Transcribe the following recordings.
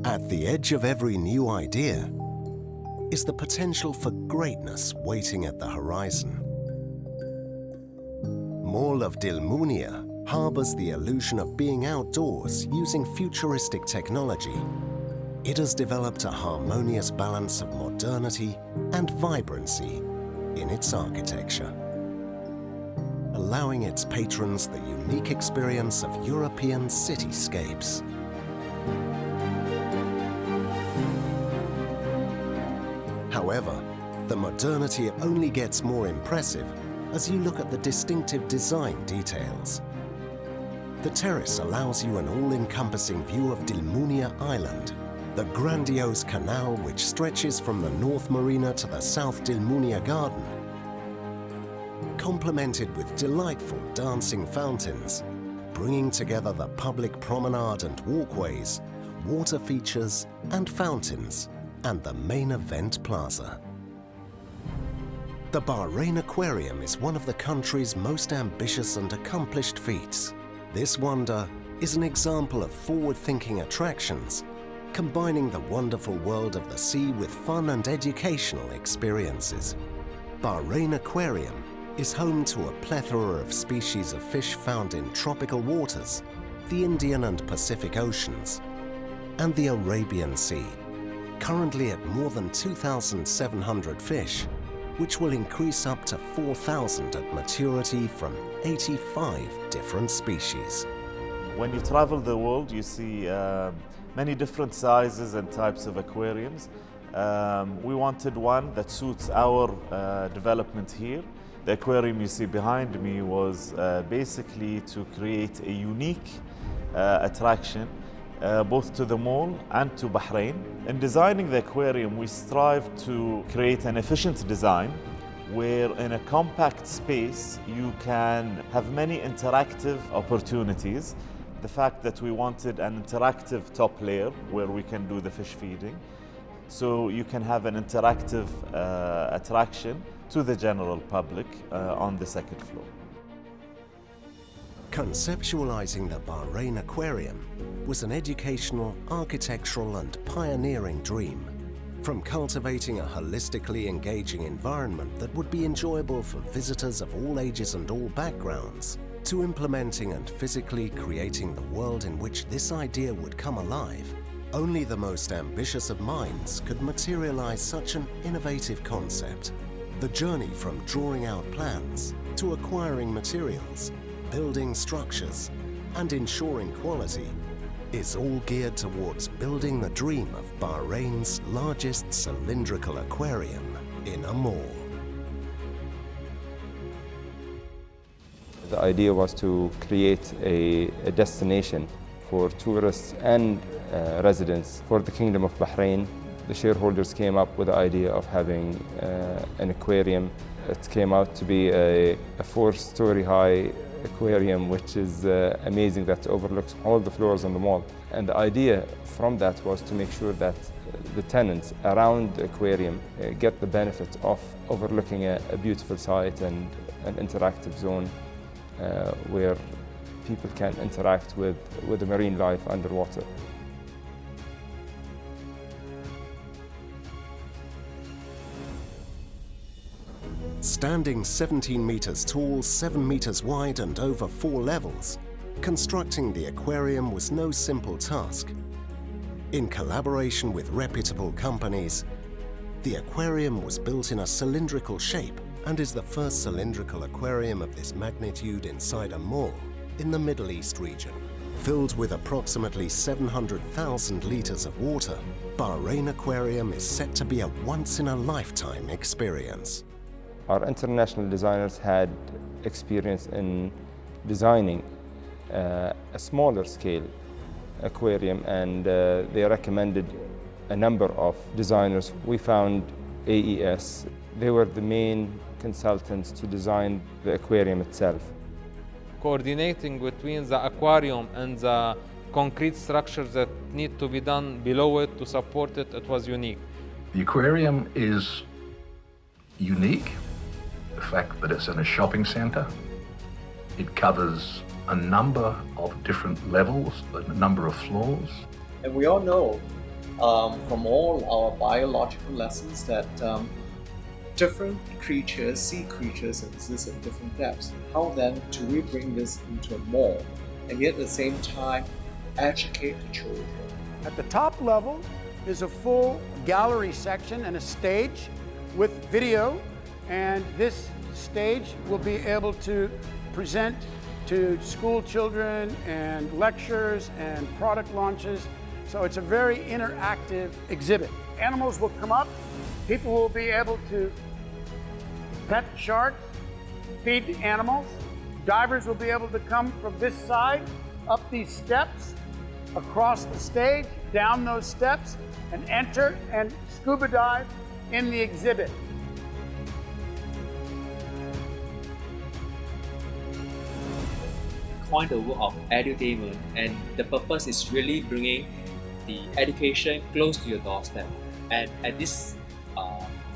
At the edge of every new idea is the potential for greatness waiting at the horizon. Mall of Dilmunia harbors the illusion of being outdoors using futuristic technology. It has developed a harmonious balance of modernity and vibrancy in its architecture, allowing its patrons the unique experience of European cityscapes. However, the modernity only gets more impressive as you look at the distinctive design details. The terrace allows you an all-encompassing view of Dilmunia Island, the grandiose canal which stretches from the North Marina to the South Dilmunia Garden, complemented with delightful dancing fountains, bringing together the public promenade and walkways, water features and fountains, and the main event plaza. The Bahrain Aquarium is one of the country's most ambitious and accomplished feats. This wonder is an example of forward-thinking attractions, combining the wonderful world of the sea with fun and educational experiences. Bahrain Aquarium is home to a plethora of species of fish found in tropical waters, the Indian and Pacific Oceans, and the Arabian Sea, currently at more than 2,700 fish, which will increase up to 4,000 at maturity from 85 different species. When you travel the world, you see many different sizes and types of aquariums. We wanted one that suits our development here. The aquarium you see behind me was basically to create a unique attraction both to the mall and to Bahrain. In designing the aquarium, we strive to create an efficient design where in a compact space you can have many interactive opportunities. The fact that we wanted an interactive top layer where we can do the fish feeding, so you can have an interactive attraction to the general public on the second floor. Conceptualizing the Bahrain Aquarium was an educational, architectural and pioneering dream. From cultivating a holistically engaging environment that would be enjoyable for visitors of all ages and all backgrounds, to implementing and physically creating the world in which this idea would come alive, only the most ambitious of minds could materialize such an innovative concept. The journey from drawing out plans to acquiring materials, building structures, and ensuring quality is all geared towards building the dream of Bahrain's largest cylindrical aquarium in a mall. The idea was to create a destination for tourists and residents for the Kingdom of Bahrain. The shareholders came up with the idea of having an aquarium. It came out to be a 4-story high aquarium, which is amazing, that overlooks all the floors on the mall. And the idea from that was to make sure that the tenants around the aquarium get the benefit of overlooking a beautiful site and an interactive zone where people can interact with the marine life underwater. Standing 17 meters tall, 7 meters wide and over 4 levels, constructing the aquarium was no simple task. In collaboration with reputable companies, the aquarium was built in a cylindrical shape and is the first cylindrical aquarium of this magnitude inside a mall in the Middle East region. Filled with approximately 700,000 liters of water, Bahrain Aquarium is set to be a once-in-a-lifetime experience. Our international designers had experience in designing a smaller scale aquarium, and they recommended a number of designers. We found AES. They were the main consultants to design the aquarium itself. Coordinating between the aquarium and the concrete structures that need to be done below it to support it, it was unique. The aquarium is unique. The fact that it's in a shopping centre, it covers a number of different levels, a number of floors. And we all know from all our biological lessons that different creatures, sea creatures, exist at different depths. How then do we bring this into a mall and yet at the same time educate the children? At the top level is a full gallery section and a stage with video, and this stage will be able to present to school children and lectures and product launches. So it's a very interactive exhibit. Animals will come up, people will be able to pet sharks, feed the animals. Divers will be able to come from this side, up these steps, across the stage, down those steps, and enter and scuba dive in the exhibit. Coined the word of edutainment, and the purpose is really bringing the education close to your doorstep. And at this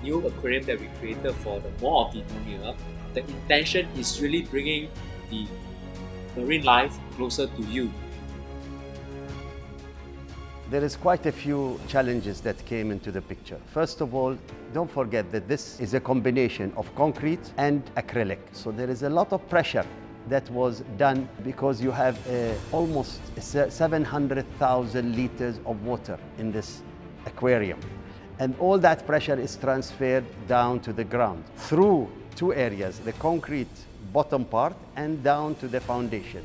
new aquarium that we created for the Mall of Dilmunia, the intention is really bringing the marine life closer to you. There is quite a few challenges that came into the picture. First of all, don't forget that this is a combination of concrete and acrylic. So there is a lot of pressure that was done because you have almost 700,000 liters of water in this aquarium. And all that pressure is transferred down to the ground through two areas, the concrete bottom part and down to the foundation.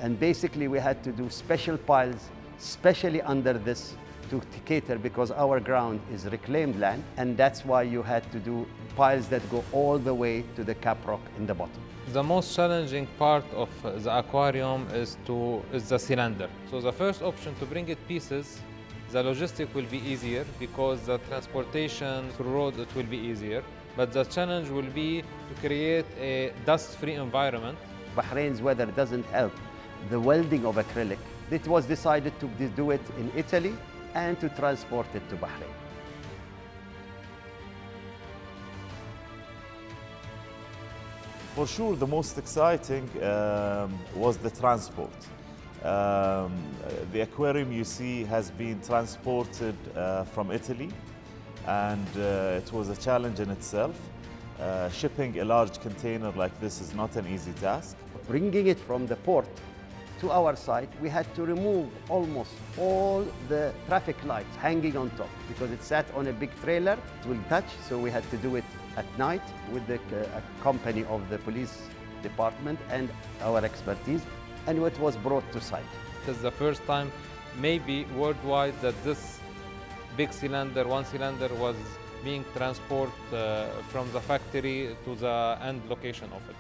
And basically we had to do special piles, especially under this, to cater, because our ground is reclaimed land, and that's why you had to do piles that go all the way to the cap rock in the bottom. The most challenging part of the aquarium is the cylinder. So the first option, to bring it pieces, the logistic will be easier because the transportation through road, it will be easier. But the challenge will be to create a dust-free environment. Bahrain's weather doesn't help the welding of acrylic. It was decided to do it in Italy and to transport it to Bahrain. For sure, the most exciting was the transport. The aquarium you see has been transported from Italy, and it was a challenge in itself. Shipping a large container like this is not an easy task. Bringing it from the port to our site, we had to remove almost all the traffic lights hanging on top because it sat on a big trailer. It will touch, so we had to do it at night with the company of the police department and our expertise, and it was brought to site. It is the first time, maybe worldwide, that this big cylinder, one cylinder, was being transported from the factory to the end location of it.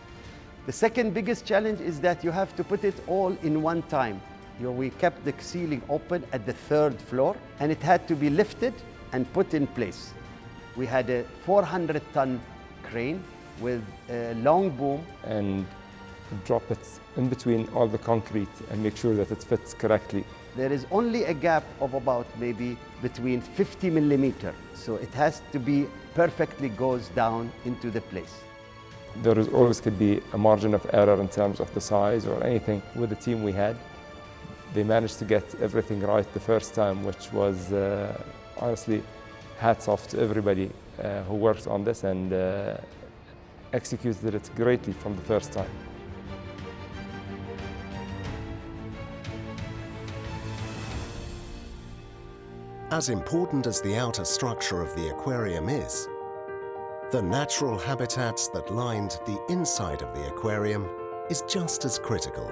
The second biggest challenge is that you have to put it all in one time. We kept the ceiling open at the 3rd floor, and it had to be lifted and put in place. We had a 400-ton crane with a long boom. And drop it in between all the concrete and make sure that it fits correctly. There is only a gap of about maybe between 50 millimeters. So it has to be perfectly goes down into the place. There is always could be a margin of error in terms of the size or anything. With the team we had, they managed to get everything right the first time, which was honestly hats off to everybody who worked on this and executed it greatly from the first time. As important as the outer structure of the aquarium is, the natural habitats that lined the inside of the aquarium is just as critical.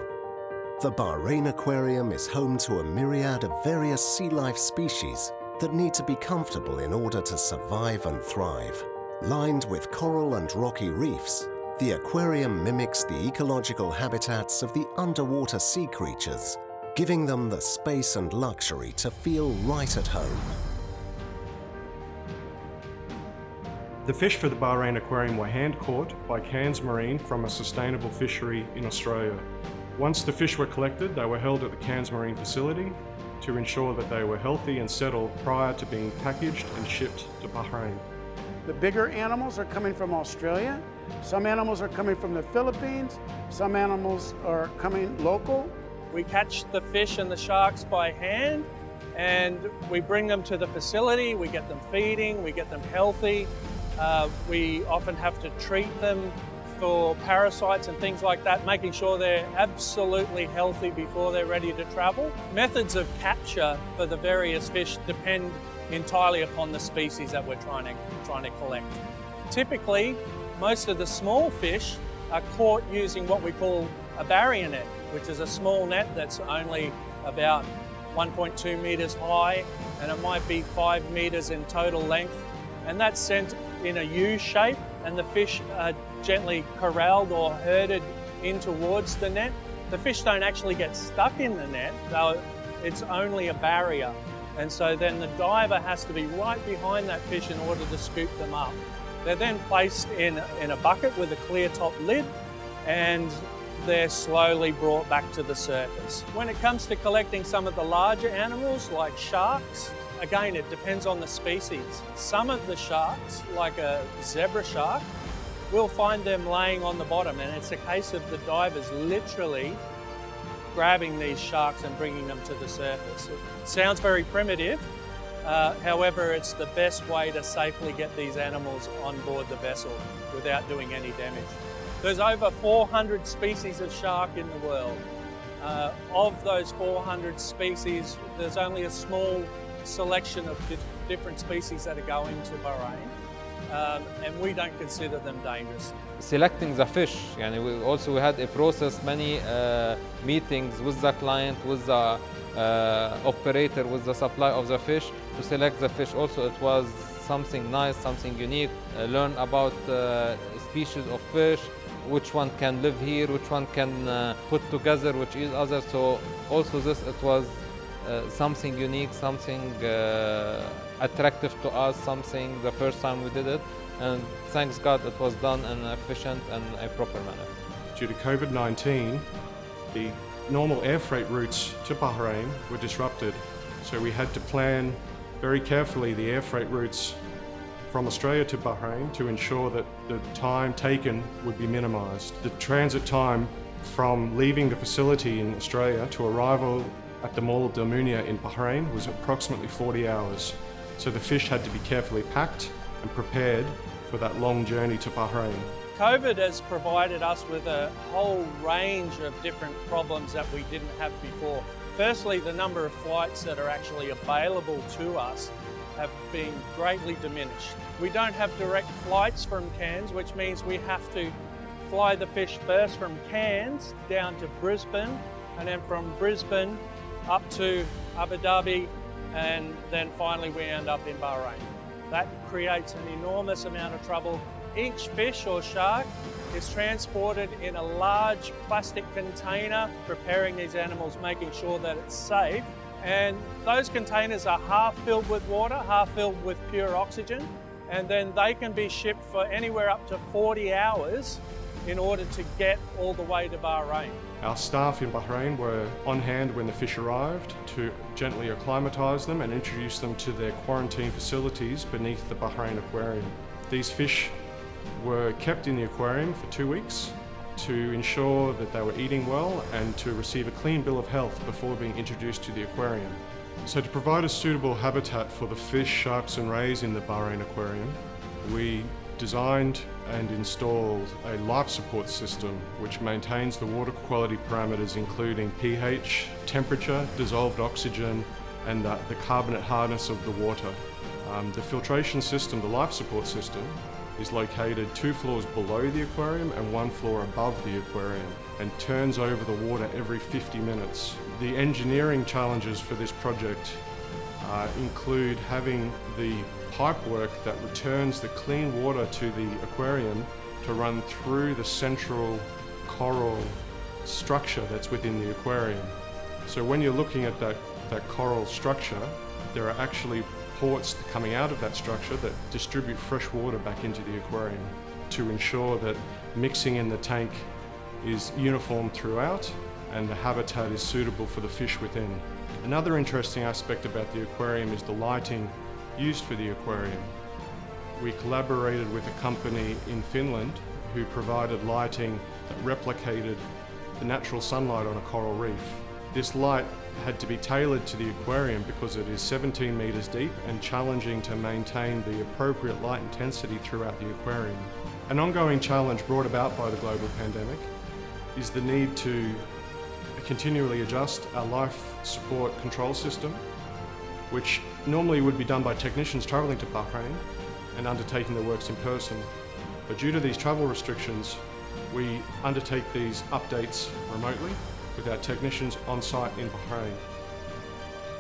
The Bahrain Aquarium is home to a myriad of various sea life species that need to be comfortable in order to survive and thrive. Lined with coral and rocky reefs, the aquarium mimics the ecological habitats of the underwater sea creatures, giving them the space and luxury to feel right at home. The fish for the Bahrain Aquarium were hand-caught by Cairns Marine from a sustainable fishery in Australia. Once the fish were collected, they were held at the Cairns Marine facility to ensure that they were healthy and settled prior to being packaged and shipped to Bahrain. The bigger animals are coming from Australia. Some animals are coming from the Philippines. Some animals are coming local. We catch the fish and the sharks by hand, and we bring them to the facility, we get them feeding, we get them healthy. We often have to treat them for parasites and things like that, making sure they're absolutely healthy before they're ready to travel. Methods of capture for the various fish depend entirely upon the species that we're trying to collect. Typically, most of the small fish are caught using what we call a barrier net, which is a small net that's only about 1.2 meters high, and it might be 5 meters in total length, and that's sent in a U shape, and the fish are gently corralled or herded in towards the net. The fish don't actually get stuck in the net, though it's only a barrier, and so then the diver has to be right behind that fish in order to scoop them up. They're then placed in a bucket with a clear top lid, and they're slowly brought back to the surface. When it comes to collecting some of the larger animals like sharks, again, it depends on the species. Some of the sharks, like a zebra shark, we'll find them laying on the bottom, and it's a case of the divers literally grabbing these sharks and bringing them to the surface. It sounds very primitive, however, it's the best way to safely get these animals on board the vessel without doing any damage. There's over 400 species of shark in the world. Of those 400 species, there's only a small selection of different species that are going to Bahrain, and we don't consider them dangerous. Selecting the fish, we had a process, many meetings with the client, with the operator, with the supply of the fish to select the fish. Also, it was something nice, something unique. Learn about species of fish, which one can live here, which one can put together with each other. So also it was something unique, something attractive to us, something the first time we did it, and thanks God it was done in an efficient and a proper manner. Due to COVID-19, the normal air freight routes to Bahrain were disrupted, so we had to plan very carefully the air freight routes from Australia to Bahrain to ensure that the time taken would be minimised. The transit time from leaving the facility in Australia to arrival at the Mall of Dilmunia in Bahrain was approximately 40 hours. So the fish had to be carefully packed and prepared for that long journey to Bahrain. COVID has provided us with a whole range of different problems that we didn't have before. Firstly, the number of flights that are actually available to us have been greatly diminished. We don't have direct flights from Cairns, which means we have to fly the fish first from Cairns down to Brisbane, and then from Brisbane up to Abu Dhabi, and then finally we end up in Bahrain. That creates an enormous amount of trouble. Each fish or shark is transported in a large plastic container, preparing these animals, making sure that it's safe. And those containers are half filled with water, half filled with pure oxygen, and then they can be shipped for anywhere up to 40 hours in order to get all the way to Bahrain. Our staff in Bahrain were on hand when the fish arrived to gently acclimatise them and introduce them to their quarantine facilities beneath the Bahrain Aquarium. These fish were kept in the aquarium for 2 weeks to ensure that they were eating well and to receive a clean bill of health before being introduced to the aquarium. So to provide a suitable habitat for the fish, sharks and rays in the Bahrain Aquarium, we designed and installed a life support system which maintains the water quality parameters including pH, temperature, dissolved oxygen and the carbonate hardness of the water. The filtration system, the life support system, is located 2 floors below the aquarium and 1 floor above the aquarium and turns over the water every 50 minutes. The engineering challenges for this project include having the pipework that returns the clean water to the aquarium to run through the central coral structure that's within the aquarium. So when you're looking at that coral structure, there are actually ports coming out of that structure that distribute fresh water back into the aquarium to ensure that mixing in the tank is uniform throughout and the habitat is suitable for the fish within. Another interesting aspect about the aquarium is the lighting used for the aquarium. We collaborated with a company in Finland who provided lighting that replicated the natural sunlight on a coral reef. This light had to be tailored to the aquarium because it is 17 metres deep and challenging to maintain the appropriate light intensity throughout the aquarium. An ongoing challenge brought about by the global pandemic is the need to continually adjust our life support control system, which normally would be done by technicians travelling to Bahrain and undertaking the works in person. But due to these travel restrictions, we undertake these updates remotely with our technicians on site in Bahrain.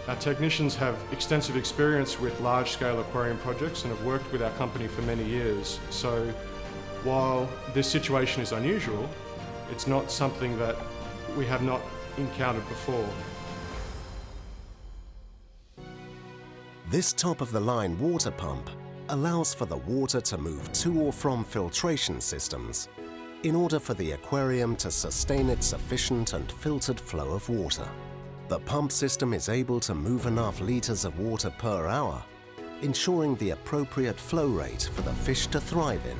Our technicians have extensive experience with large-scale aquarium projects and have worked with our company for many years. So while this situation is unusual, it's not something that we have not encountered before. This top-of-the-line water pump allows for the water to move to or from filtration systems in order for the aquarium to sustain its sufficient and filtered flow of water. The pump system is able to move enough litres of water per hour, ensuring the appropriate flow rate for the fish to thrive in.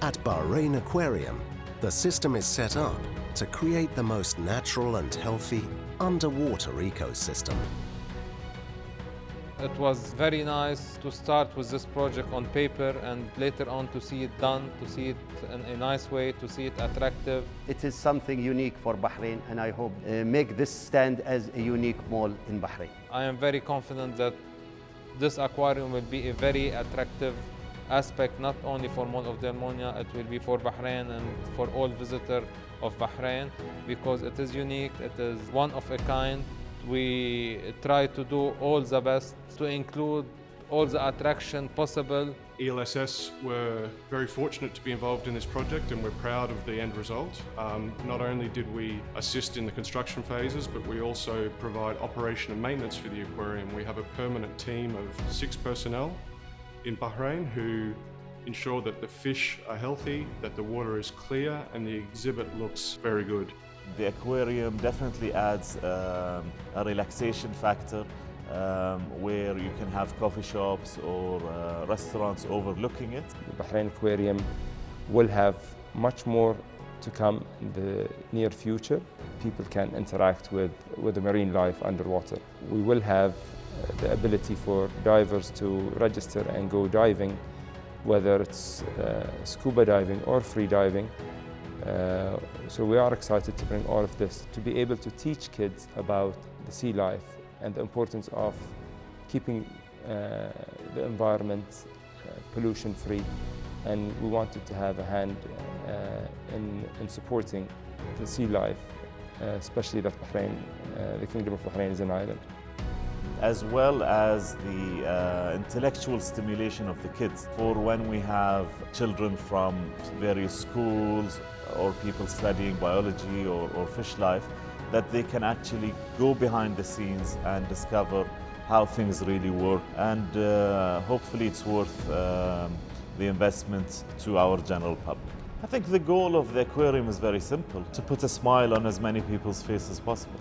At Bahrain Aquarium, the system is set up to create the most natural and healthy underwater ecosystem. It was very nice to start with this project on paper and later on to see it done, to see it in a nice way, to see it attractive. It is something unique for Bahrain, and I hope make this stand as a unique mall in Bahrain. I am very confident that this aquarium will be a very attractive aspect, not only for Mall of Dilmunia, it will be for Bahrain and for all visitors of Bahrain, because it is unique, it is one of a kind. We try to do all the best to include all the attraction possible. ELSS were very fortunate to be involved in this project, and we're proud of the end result. Not only did we assist in the construction phases, but we also provide operation and maintenance for the aquarium. We have a permanent team of 6 personnel in Bahrain who ensure that the fish are healthy, that the water is clear, and the exhibit looks very good. The aquarium definitely adds a relaxation factor where you can have coffee shops or restaurants overlooking it. The Bahrain Aquarium will have much more to come in the near future. People can interact with the marine life underwater. We will have the ability for divers to register and go diving, whether it's scuba diving or free diving. So we are excited to bring all of this, to be able to teach kids about the sea life and the importance of keeping the environment pollution-free. And we wanted to have a hand in supporting the sea life, especially that Bahrain, the Kingdom of Bahrain is an island. As well as the intellectual stimulation of the kids. For when we have children from various schools or people studying biology or fish life, that they can actually go behind the scenes and discover how things really work. And hopefully it's worth the investment to our general public. I think the goal of the aquarium is very simple, to put a smile on as many people's faces as possible.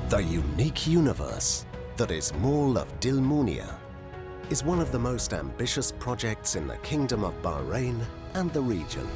The unique universe that is Mall of Dilmunia is one of the most ambitious projects in the Kingdom of Bahrain and the region.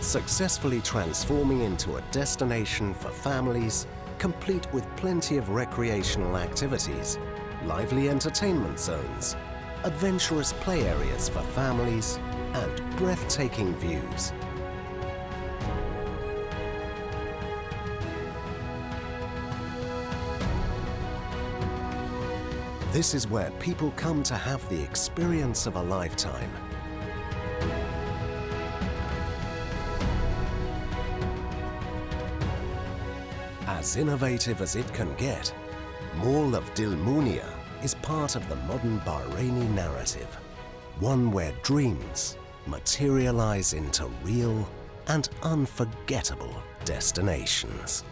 Successfully transforming into a destination for families, complete with plenty of recreational activities, lively entertainment zones, adventurous play areas for families, and breathtaking views. This is where people come to have the experience of a lifetime. As innovative as it can get, Mall of Dilmunia is part of the modern Bahraini narrative, one where dreams materialize into real and unforgettable destinations.